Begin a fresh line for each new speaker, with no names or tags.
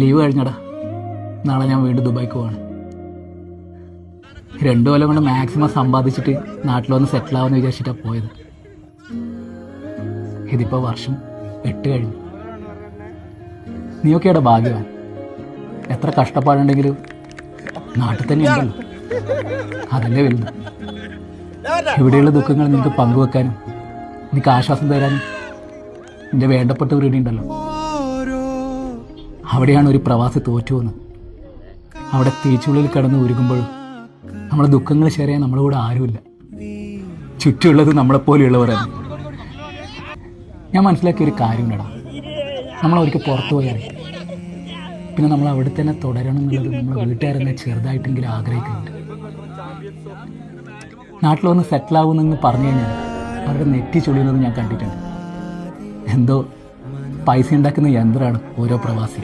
Leave കഴിഞ്ഞടാ. നാളെ ഞാൻ വീണ്ടും ദുബായിക്ക് പോവാണ്. 2 കൊല്ലം കൊണ്ട് മാക്സിമം സമ്പാദിച്ചിട്ട് നാട്ടിലൊന്ന് സെറ്റിലാവുമെന്ന് വിചാരിച്ചിട്ടാണ് പോയത്. ഇതിപ്പോൾ വർഷം 8 കഴിഞ്ഞു. നീയൊക്കെയുടെ ഭാഗ്യമാണ്. എത്ര കഷ്ടപ്പാടുണ്ടെങ്കിലും നാട്ടിൽ തന്നെ ഉണ്ടല്ലോ, അതല്ലേ വലുത്. ഇവിടെയുള്ള ദുഃഖങ്ങൾ നിനക്ക് പങ്കുവെക്കാനും നിനക്ക് ആശ്വാസം തരാനും നിന്റെ വേണ്ടപ്പെട്ടവർ ഇവിടെ ഉണ്ടല്ലോ. അവിടെയാണ് ഒരു പ്രവാസി തോറ്റു വന്നത്. അവിടെ തീച്ചുള്ളിൽ കിടന്ന് ഉരുകുമ്പോഴും നമ്മളെ ദുഃഖങ്ങൾ ഷെയർ ചെയ്യാൻ നമ്മളെ കൂടെ ആരുമില്ല. ചുറ്റുമുള്ളത് നമ്മളെപ്പോലെയുള്ളവരാണ്. ഞാൻ മനസ്സിലാക്കിയൊരു കാര്യം ഉണ്ടടാ, നമ്മളൊരിക്കൽ പുറത്തു പോയാൽ പിന്നെ നമ്മൾ അവിടെ തന്നെ തുടരണം എന്നുള്ളത് നമ്മളെ വീട്ടുകാരെന്നെ ചെറുതായിട്ടെങ്കിലും ആഗ്രഹിക്കുന്നുണ്ട്. നാട്ടിൽ വന്ന് സെറ്റിലാവുമെന്ന് പറഞ്ഞു കഴിഞ്ഞാൽ അവരുടെ നെറ്റി ചൊളിയുന്നത് ഞാൻ കണ്ടിട്ടുണ്ട്. എന്തോ പൈസ ഉണ്ടാക്കുന്ന യന്ത്രമാണ് ഓരോ പ്രവാസി.